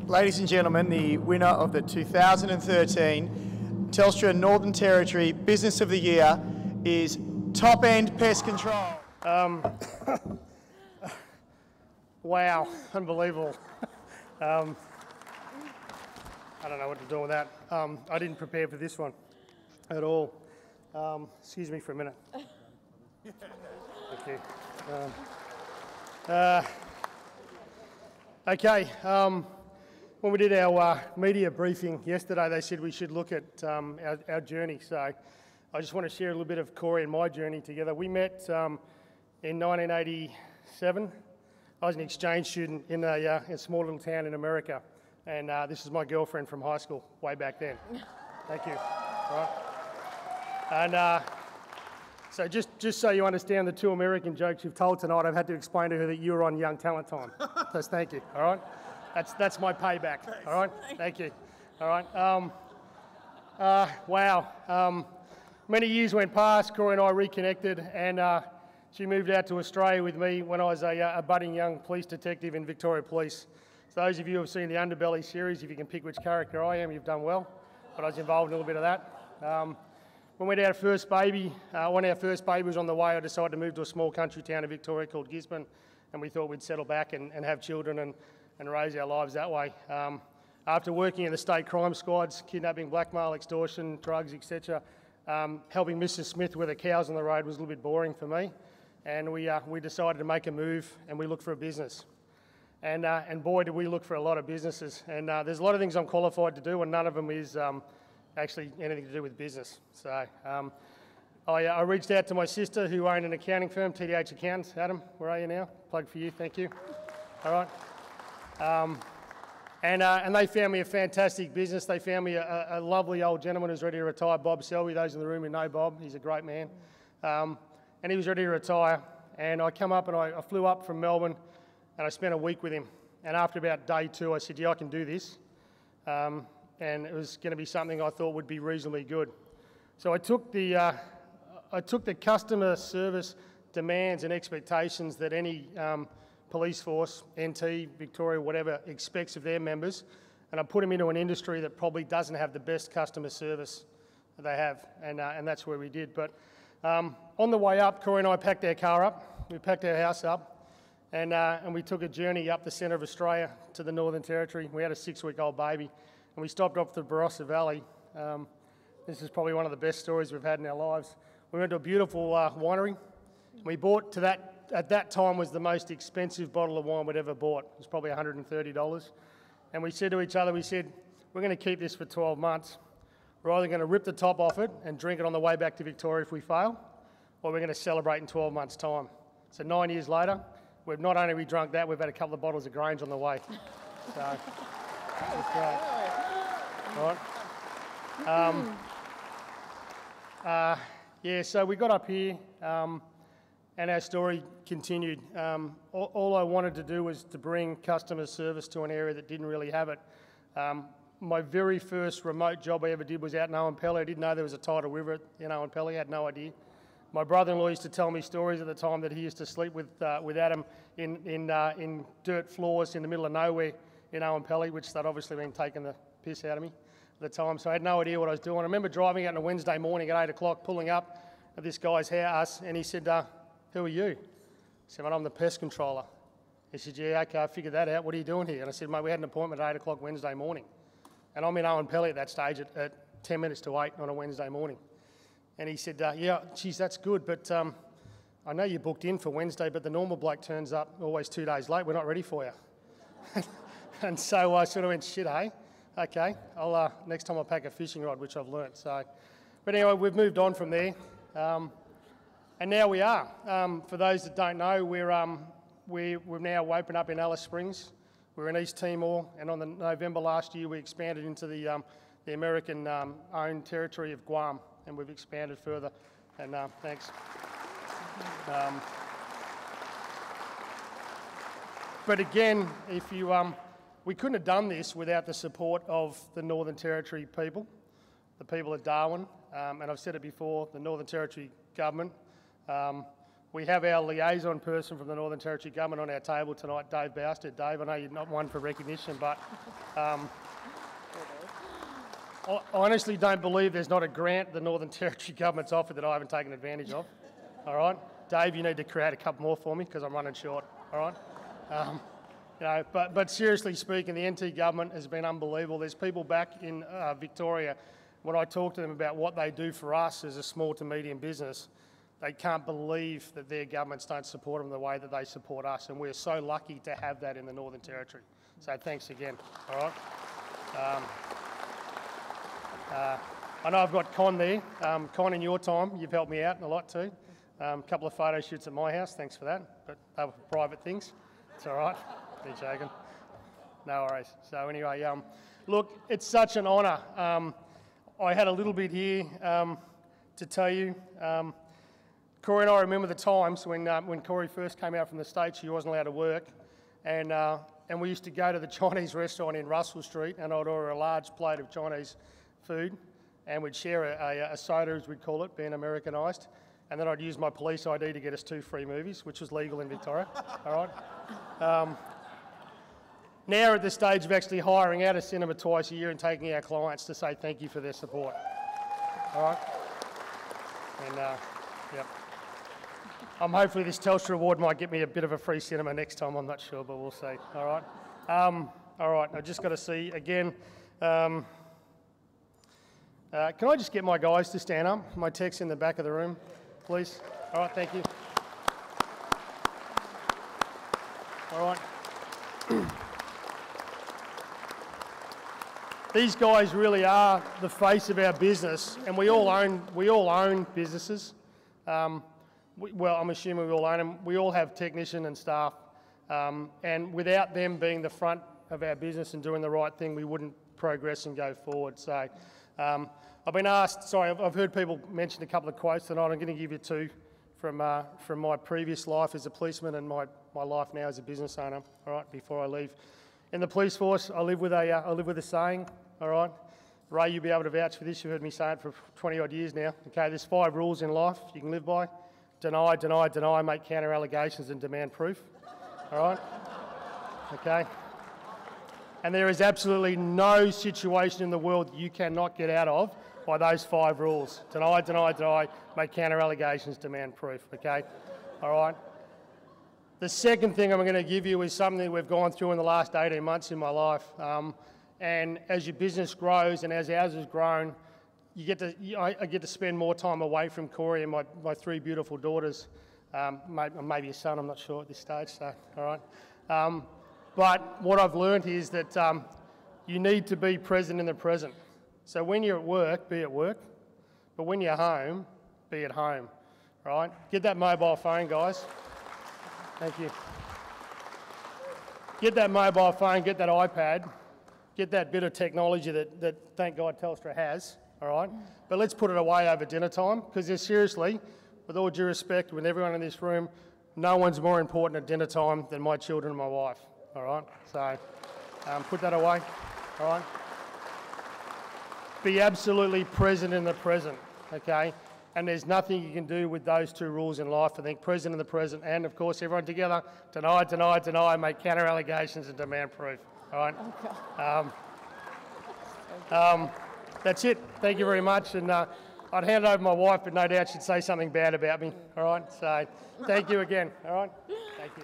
Ladies and gentlemen, the winner of the 2013 Telstra Northern Territory Business of the Year is Top End Pest Control. Wow, unbelievable. I don't know what to do with that. I didn't prepare for this one at all. Excuse me for a minute. Thank you. Okay, when we did our media briefing yesterday, they said we should look at our journey. So I just want to share a little bit of Corey and my journey together. We met in 1987. I was an exchange student in a small little town in America, and this is my girlfriend from high school way back then. Thank you. All right. And so just so you understand the two American jokes you've told tonight, I've had to explain to her that you were on Young Talent Time. So thank you. All right. That's my payback. All right. Thank you. All right. Wow. Many years went past. Corey and I reconnected, and she moved out to Australia with me when I was a budding young police detective in Victoria Police. So those of you who have seen the Underbelly series, if you can pick which character I am, you've done well. But I was involved in a little bit of that. When we had our first baby, when our first baby was on the way, I decided to move to a small country town in Victoria called Gisborne, and we thought we'd settle back and have children and raise our lives that way. After working in the state crime squads, kidnapping, blackmail, extortion, drugs, etc., helping Mrs. Smith with her cows on the road was a little bit boring for me, and we decided to make a move and we looked for a business. And boy, did we look for a lot of businesses. And there's a lot of things I'm qualified to do, and none of them is actually anything to do with business. So I reached out to my sister who owned an accounting firm, TDH Accountants. Adam, where are you now? Plug for you, thank you. All right. And they found me a fantastic business. They found me a lovely old gentleman who's ready to retire, Bob Selby. Those in the room who know Bob, he's a great man. And he was ready to retire. And I come up and I flew up from Melbourne and I spent a week with him. And after about day 2, I said, yeah, I can do this. And it was going to be something I thought would be reasonably good. So I took the customer service demands and expectations that any police force, NT, Victoria, whatever, expects of their members, and I put them into an industry that probably doesn't have the best customer service that they have, and that's where we did. But on the way up, Corey and I packed our car up, we packed our house up, and we took a journey up the centre of Australia to the Northern Territory. We had a 6-week-old baby, and we stopped off the Barossa Valley. This is probably one of the best stories we've had in our lives. We went to a beautiful winery. We bought at that time was the most expensive bottle of wine we'd ever bought. It was probably $130. And we said to each other, we're going to keep this for 12 months. We're either going to rip the top off it and drink it on the way back to Victoria if we fail, or we're going to celebrate in 12 months' time. So 9 years later, we've not only drunk that, we've had a couple of bottles of Grange on the way. So, that's great. All right. Yeah, so we got up here and our story continued. All I wanted to do was to bring customer service to an area that didn't really have it. My very first remote job I ever did was out in Owen Pelly. I didn't know there was a tidal river in Owen Pelly. I had no idea. My brother-in-law used to tell me stories at the time that he used to sleep with Adam in dirt floors in the middle of nowhere in Owen Pelly, which they'd obviously been taking the piss out of me at the time. So I had no idea what I was doing. I remember driving out on a Wednesday morning at 8 o'clock, pulling up at this guy's house, and he said, who are you? I said, well, I'm the pest controller. He said, yeah, okay, I figured that out. What are you doing here? And I said, mate, we had an appointment at 8 o'clock Wednesday morning. And I'm in Owen Pelly at that stage at 10 minutes to 8 on a Wednesday morning. And he said, yeah, geez, that's good, but I know you booked in for Wednesday, but the normal bloke turns up always 2 days late. We're not ready for you. And so I sort of went, shit, hey? Okay, next time I'll pack a fishing rod, which I've learnt. So, but anyway, we've moved on from there. And now we are. For those that don't know, we've now opened up in Alice Springs. We're in East Timor, and on the November last year, we expanded into the American-owned territory of Guam, and we've expanded further. And thanks. But again, if you, we couldn't have done this without the support of the Northern Territory people, the people of Darwin, and I've said it before, the Northern Territory government, we have our liaison person from the Northern Territory Government on our table tonight, Dave Bowster. Dave, I know you're not one for recognition, but I honestly don't believe there's not a grant the Northern Territory Government's offered that I haven't taken advantage of. All right, Dave, you need to create a couple more for me because I'm running short. All right, but seriously speaking, the NT government has been unbelievable. There's people back in Victoria. When I talk to them about what they do for us as a small to medium business, they can't believe that their governments don't support them the way that they support us, and we're so lucky to have that in the Northern Territory. So thanks again. All right. I know I've got Con there. Con, in your time, you've helped me out a lot too. A couple of photo shoots at my house, thanks for that. But they were private things. It's all right. You're joking. No worries. So anyway, look, it's such an honour. I had a little bit here to tell you. Corey and I remember the times when Corey first came out from the States. She wasn't allowed to work, and we used to go to the Chinese restaurant in Russell Street, and I'd order a large plate of Chinese food, and we'd share a soda, as we'd call it, being Americanised, and then I'd use my police ID to get us 2 free movies, which was legal in Victoria. All right. Now we're at the stage of actually hiring out a cinema twice a year and taking our clients to say thank you for their support. All right. And yep. Hopefully this Telstra award might get me a bit of a free cinema next time. I'm not sure, but we'll see. All right. All right. I've just got to see again. Can I just get my guys to stand up? My tech's in the back of the room, please. All right. Thank you. All right. These guys really are the face of our business, and we all own businesses. Well, I'm assuming we all own them. We all have technician and staff, and without them being the front of our business and doing the right thing, we wouldn't progress and go forward. So I've been asked, I've heard people mention a couple of quotes tonight. I'm going to give you 2 from my previous life as a policeman and my life now as a business owner, all right, before I leave. In the police force, I live with a saying, all right. Ray, you'll be able to vouch for this. You've heard me say it for 20 odd years now. Okay, there's 5 rules in life you can live by. Deny, deny, deny, make counter allegations and demand proof. All right? Okay? And there is absolutely no situation in the world you cannot get out of by those 5 rules. Deny, deny, deny, make counter allegations, demand proof. Okay? All right? The second thing I'm going to give you is something that we've gone through in the last 18 months in my life. And as your business grows and as ours has grown, I get to spend more time away from Corey and my 3 beautiful daughters, maybe a son, I'm not sure at this stage, so all right. But what I've learned is that you need to be present in the present. So when you're at work, be at work, but when you're home, be at home, right? Get that mobile phone, guys. Thank you. Get that mobile phone, get that iPad, get that bit of technology that thank God Telstra has. All right, but let's put it away over dinner time, because seriously, with all due respect, with everyone in this room, no one's more important at dinner time than my children and my wife. All right, so put that away. All right, be absolutely present in the present. Okay, and there's nothing you can do with those 2 rules in life. I think present in the present, and of course, everyone together: deny, deny, deny, make counter allegations and demand proof. All right. That's it. Thank you very much. And I'd hand it over to my wife, but no doubt she'd say something bad about me. All right. So thank you again. All right. Thank you.